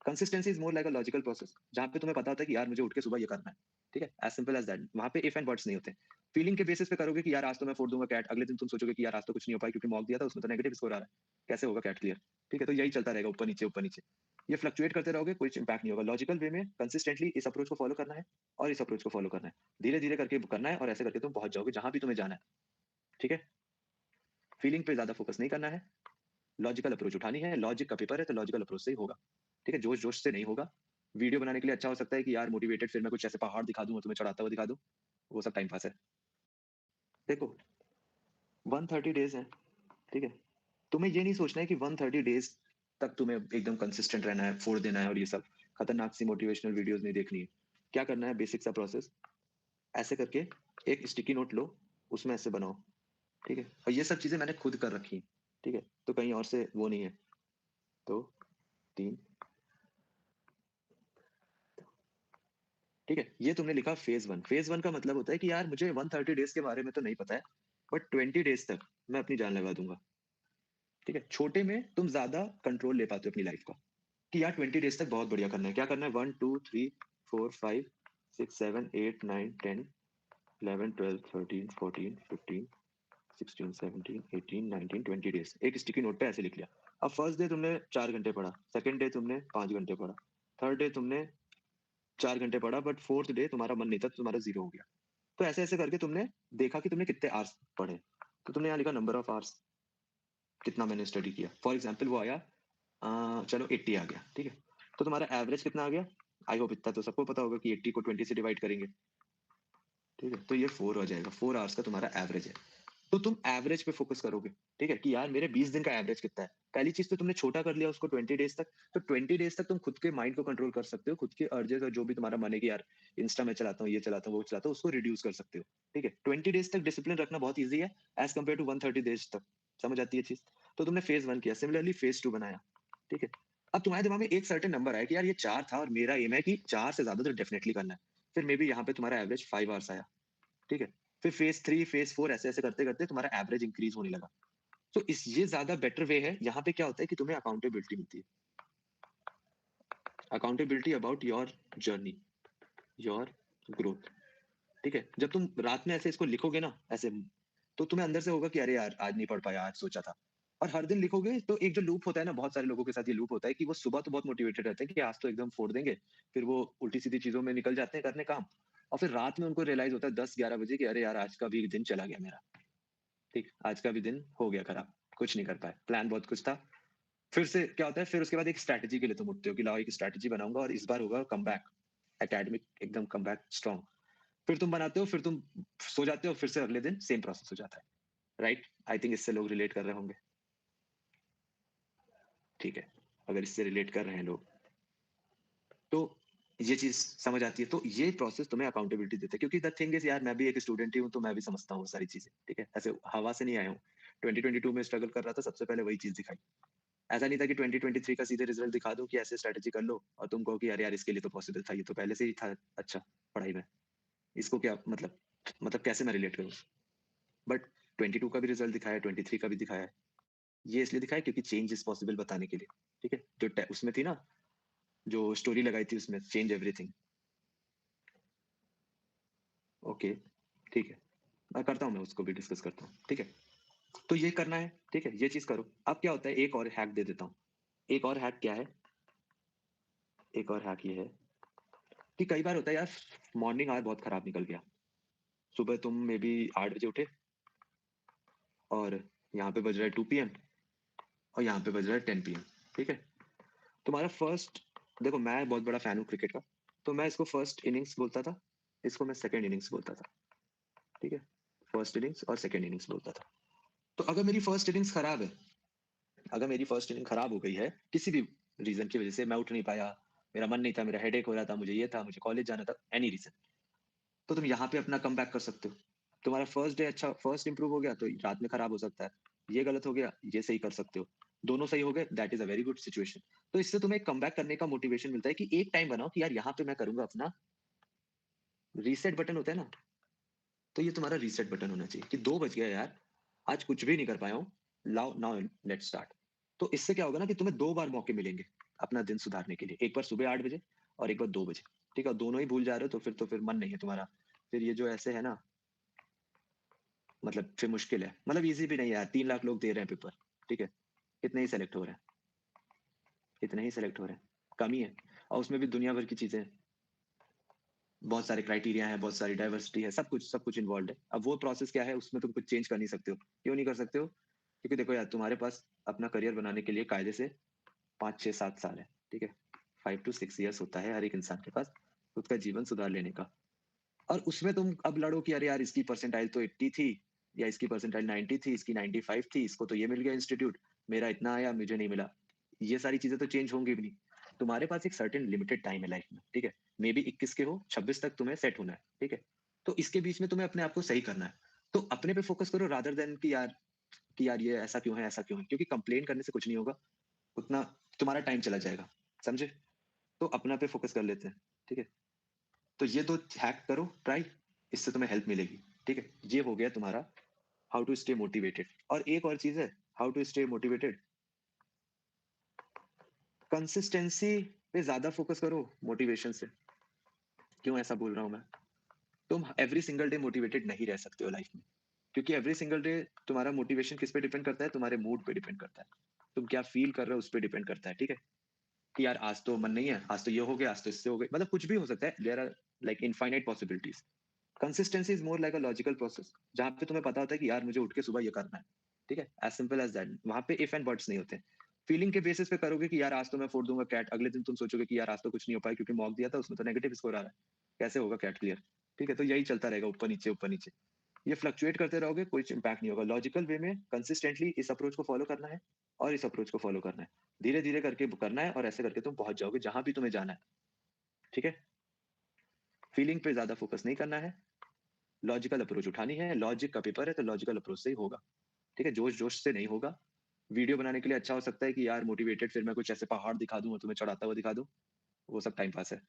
Consistency is more like a logical process, जहाँ पे तुम्हें पता होता है कि यार मुझे उठ के सुबह ये करना है, ठीक है, एज सिंपल एज दैट। वहाँ पे इफ एंड बट्स नहीं होते। फीलिंग के बेसिस पे करोगे कि यार आज तो मैं फोड़ दूंगा कैट, अगले दिन तुम सोचोगे कि यार आज तो कुछ नहीं हो पाया क्योंकि मॉक दिया था उसमें तो नेगेटिव स्कोर आ रहा है, कैसे होगा कैट क्लियर? ठीक है, तो यही चलता रहेगा ऊपर नीचे ऊपर नीचे। ये फ्लक्चुएट करते रहोगे, कुछ इंपैक्ट नहीं होगा। लॉजिकल वे में कंसिस्टेंटली इस अप्रोच को फॉलो करना है और इस अप्रोच को फॉलो करना है, धीरे धीरे करके करना है, और ऐसे करके तुम पहुंच जाओगे जहां भी तुम्हें जाना है। ठीक है, फीलिंग पे ज्यादा फोकस नहीं करना है, लॉजिकल अप्रोच उठानी है। लॉजिक का पेपर है तो लॉजिकल अप्रोच से ही होगा। ठीक है, जोश जोश से नहीं होगा। वीडियो बनाने के लिए अच्छा हो सकता है कि यार मोटिवेटेड, फिर मैं कुछ ऐसे पहाड़ दिखा दूं और तुम्हें चढ़ाता हुआ दिखा दूं, वो सब टाइम पास है। देखो 130 डेज है, ठीक है, तुम्हें ये नहीं सोचना है कि 130 डेज तक तुम्हें एकदम कंसिस्टेंट रहना है, फोड़ देना है और ये सब खतरनाक सी मोटिवेशनल वीडियोस नहीं देखनी है। क्या करना है, बेसिक सा प्रोसेस, ऐसे करके एक स्टिकी नोट लो, उसमें ऐसे बनाओ। ठीक है, और ये सब चीजें मैंने खुद कर रखी हैं, ठीक है, तो कहीं और से वो नहीं है। तो 3, ठीक है, ये तुमने लिखा फेज 1। फेज 1 का मतलब होता है कि यार मुझे 130 डेज के बारे में तो नहीं पता है, बट 20 डेज तक मैं अपनी जान लगा दूंगा। ठीक है, छोटे में तुम ज्यादा कंट्रोल ले पाते हो अपनी लाइफ का, कि यार 20 डेज तक बहुत बढ़िया करना है। क्या करना है, 1 2 3 4 5 6 7 8 9 10 11 12 13 14 15 16 17 18 19 20 डेज एक स्टिकी नोट पे ऐसे लिख लिया। अब फर्स्ट डे तुमने 4 घंटे पढ़ा, सेकंड डे तुमने 5 घंटे पढ़ा, थर्ड डे तुमने 4 घंटे पढ़ा, बट फोर्थ डे तुम्हारा मन नहीं था, तुम्हारा 0 हो गया। तो ऐसे ऐसे करके तुमने देखा कि तुमने कितने आवर्स पढ़े, तो तुमने यहाँ लिखा नंबर ऑफ आवर्स, कितना मैंने स्टडी किया। फॉर एग्जाम्पल वो आया, चलो 80 आ गया, ठीक है, तो तुम्हारा एवरेज कितना आ गया? आई होप इतना तो सबको पता होगा कि 80 को 20 से डिवाइड करेंगे, ठीक है, तो ये 4 हो जाएगा। 4 आवर्स का तुम्हारा एवरेज है। तो तुम एवरेज पे फोकस करोगे, ठीक है, कि यार मेरे 20 दिन का एवरेज कितना है। पहली चीज तो तुमने छोटा कर लिया उसको 20 डेज तक। तो 20 डेज तक तुम खुद के माइंड को कंट्रोल कर सकते हो, खुद के अर्जेस और जो भी तुम्हारा मन है कि यार इंस्टा में चलाता हूँ, ये चलाता हूँ, वो चलाता हूँ, उसको रिड्यूस कर सकते हो। ठीक है, 20 डेज तक डिसिप्लिन रखना बहुत ईजी है एज कम्पेयर टू 130 डेज तक। समझ आती है चीज? तो तुमने फेज 1 किया, सिमिलरली फेज 2 बनाया। ठीक है, अब तुम्हारे दिमाग में एक सर्टेन नंबर आया कि यार ये 4 था और मेरा एम है कि 4 से ज्यादा तो डेफिनेटली करना है। फिर मे बी यहाँ पे तुम्हारा एवरेज 5 आवर्स आया। ठीक है, फिर फेज 3 फेज 4 ऐसे ऐसे करते करते तुम्हारा एवरेज इंक्रीज होने लगा। तो इस ये ज्यादा बेटर वे है। यहाँ पे क्या होता है कि तुम्हें अकाउंटेबिलिटी मिलती है, accountability about your journey, your growth. ठीक है, जब तुम रात में ऐसे इसको लिखोगे ना ऐसे, तो तुम्हें अंदर से होगा कि अरे यार आज नहीं पढ़ पाया, आज सोचा था। और हर दिन लिखोगे तो एक जो लूप होता है ना, बहुत सारे लोगों के साथ ये लूप होता है कि वो सुबह तो बहुत मोटिवेटेड रहते हैं कि आज तो एकदम फोड़ देंगे, फिर वो उल्टी सीधी चीजों में निकल जाते हैं करने काम, और फिर रात में उनको रियलाइज होता है 10-11 बजे कि अरे यार आज का भी दिन चला गया मेरा। ठीक, आज का भी दिन हो गया खराब, कुछ नहीं कर पाए, प्लान बहुत कुछ था। फिर से क्या होता है, फिर उसके बाद एक स्ट्रैटेजी के लिए तुम उठते हो कि लाओ एक स्ट्रैटेजी बनाऊंगा और इस बार होगा कम बैक, एकेडमिक एकदम कम बैक स्ट्रॉन्ग। फिर तुम बनाते हो, फिर तुम सो जाते हो, फिर से अगले दिन सेम प्रोसेस हो जाता है। राइट, आई थिंक इससे लोग रिलेट कर रहे होंगे। ठीक है, अगर इससे रिलेट कर रहे हैं लोग तो ये चीज समझ आती है। तो ये प्रोसेस तुम्हें अकाउंटेबिलिटी देता है, क्योंकि द थिंग इज यार मैं भी एक स्टूडेंट ही हूँ, तो मैं भी समझता हूँ सारी चीजें। ठीक है, ऐसे हवा से नहीं आया हूँ। 2022 में स्ट्रगल कर रहा था, सबसे पहले वही चीज दिखाई। ऐसा नहीं था कि 2023 का सीधे रिजल्ट दिखा दो कि ऐसे स्ट्रेटेजी कर लो और तुम कहो कि यार यार इसके लिए तो पॉसिबल था, ये तो पहले से ही था अच्छा पढ़ाई में, इसको क्या मतलब कैसे मैं रिलेट करूँ? बट 22 का भी रिजल्ट दिखाया है, 23 का भी दिखाया है। ये इसलिए दिखाया क्योंकि चेंज इज पॉसिबल बताने के लिए। ठीक है, जो उसमें थी ना, जो स्टोरी लगाई थी उसमें, चेंज एवरीथिंग। ओके, ठीक है, मैं करता हूँ, मैं उसको भी डिस्कस करता हूँ। ठीक है, तो ये करना है, ठीक है, ये चीज करो। अब क्या होता है, एक और हैक दे देता हूँ। एक और हैक क्या है? एक और हैक ये है कि कई बार होता है यार, मॉर्निंग आवर बहुत खराब निकल गया। सुबह तुम मे बी 8 बजे उठे और यहाँ पे बज रहा है 2 PM और यहाँ पे बज रहा है 10 PM। ठीक है, तुम्हारा फर्स्ट, देखो मैं बहुत बड़ा फैन हूँ क्रिकेट का, तो मैं इसको फर्स्ट इनिंग्स बोलता था, इसको मैं सेकंड इनिंग्स बोलता था। ठीक है, फर्स्ट इनिंग्स और सेकंड इनिंग्स बोलता था। तो अगर मेरी फर्स्ट इनिंग्स खराब है, अगर मेरी फर्स्ट इनिंग खराब हो गई है किसी भी रीजन की वजह से, मैं उठ नहीं पाया, मेरा मन नहीं था, मेरा हेडेक हो रहा था, मुझे ये था, मुझे कॉलेज जाना था, एनी रीजन, तो तुम यहाँ पे अपना कम बैक कर सकते हो। तुम्हारा फर्स्ट डे अच्छा, फर्स्ट इंप्रूव हो गया तो रात में खराब हो सकता है, ये गलत हो गया, ये सही कर सकते हो, दोनों सही हो गए, that is a very good situation. तो इससे तुम्हें कम बैक करने का मोटिवेशन मिलता है कि एक टाइम बनाओ कि यार यहाँ पे मैं करूंगा अपना रीसेट बटन होता है ना, तो ये तुम्हारा रीसेट बटन होना चाहिए कि 2 बज गया यार, आज कुछ भी नहीं कर पाया हूँ, लाओ नाउ लेट स्टार्ट। तो इससे क्या होगा ना कि तुम्हें 2 बार मौके मिलेंगे अपना दिन सुधारने के लिए। एक बार सुबह 8 बजे और एक बार 2 बजे, ठीक है? दोनों ही भूल जा रहे हो तो फिर मन नहीं है तुम्हारा। फिर ये जो ऐसे है ना, मतलब फिर मुश्किल है। मतलब ईज़ी भी नहीं है यार, 3 लाख लोग दे रहे हैं पेपर, ठीक है? कितने ही सेलेक्ट हो रहे हैं, कितने ही सेलेक्ट हो रहे हैं, कम ही है। और उसमें भी दुनिया भर की चीज़ें हैं, बहुत सारे क्राइटेरिया हैं, बहुत सारी डाइवर्सिटी है, सब कुछ इन्वॉल्वड है। अब वो प्रोसेस क्या है, उसमें तुम कुछ चेंज कर नहीं सकते हो। क्यों नहीं कर सकते हो? क्योंकि देखो यार, तुम्हारे पास अपना करियर बनाने के लिए कायदे से 5, 6, 7 साल है, ठीक है? 5 टू 6 इयर्स होता है हर एक इंसान के पास खुद का जीवन सुधार लेने का। और उसमें तुम अब लड़ो कि अरे यार, इसकी परसेंटाइल तो 80 थी या इसकी परसेंटाइल 90 थी, इसकी 95 थी, इसको तो ये मिल गया इंस्टीट्यूट, मेरा इतना आया, मुझे नहीं मिला। ये सारी चीज़ें तो चेंज होंगी भी नहीं। तुम्हारे पास एक सर्टेन लिमिटेड टाइम है लाइफ में, ठीक है? मेबी 21 के हो, 26 तक तुम्हें सेट होना है, ठीक है? तो इसके बीच में तुम्हें अपने आप को सही करना है। तो अपने पे फोकस करो रादर देन कि यार ये ऐसा क्यों है, ऐसा क्यों है? क्योंकि कंप्लेन करने से कुछ नहीं होगा, उतना तुम्हारा टाइम चला जाएगा, समझे? तो अपना पे फोकस कर लेते हैं, ठीक है? तो ये 2 हैक करो ट्राई, इससे तुम्हें हेल्प मिलेगी, ठीक है? ये हो गया तुम्हारा हाउ टू स्टे मोटिवेटेड। और एक और चीज़ है, how to stay motivated, consistency पे ज़्यादा फोकस करो मोटिवेशन से। क्यों ऐसा बोल रहा हूँ मैं? तुम एवरी सिंगल डे मोटिवेटेड नहीं रह सकते हो लाइफ में, क्योंकि एवरी सिंगल डे तुम्हारा मोटिवेशन किस पे डिपेंड करता है? तुम्हारे मूड पे डिपेंड करता है। तुम क्या फ़ील कर रहे हो उस पे डिपेंड करता है, ठीक है? कि यार आज तो मन नहीं है, आज तो ये हो गया, आज तो इससे हो गई, मतलब कुछ भी हो सकता है। There are like infinite possibilities. Consistency is more like a logical process, जहाँ पे तुम्हें पता होता है कि यार मुझे उठ के सुबह ये करना है, ठीक है? As simple as that. वहाँ पे इफ एंड बट्स नहीं होते। फीलिंग के बेसिस पे करोगे कि यार आज तो मैं फोड़ दूंगा कैट, अगले दिन तुम सोचोगे कि यार आज तो कुछ नहीं हो पाया क्योंकि मॉक दिया था, उसमें तो नेगेटिव स्कोर आ रहा है, कैसे होगा कैट क्लियर? ठीक है? तो यही चलता रहेगा, ऊपर नीचे ऊपर नीचे। ये फ्लक्चुएट करते रहोगे, कोई इम्पैक्ट नहीं होगा। लॉजिकल वे में कंसिस्टेंटली इस अप्रोच को फॉलो करना है और इस अप्रोच को फॉलो करना है। धीरे धीरे करके करना है और ऐसे करके तुम पहुंच जाओगे जहां भी तुम्हें जाना है, ठीक है? फीलिंग पे ज्यादा फोकस नहीं करना है, लॉजिकल अप्रोच उठानी है। लॉजिक का पेपर है तो लॉजिकल अप्रोच से ही होगा, ठीक है? जोश जोश से नहीं होगा। वीडियो बनाने के लिए अच्छा हो सकता है कि यार मोटिवेटेड, फिर मैं कुछ ऐसे पहाड़ दिखा दूं और तुम्हें चढ़ाता हुआ दिखा दूं, वो सब टाइम पास है।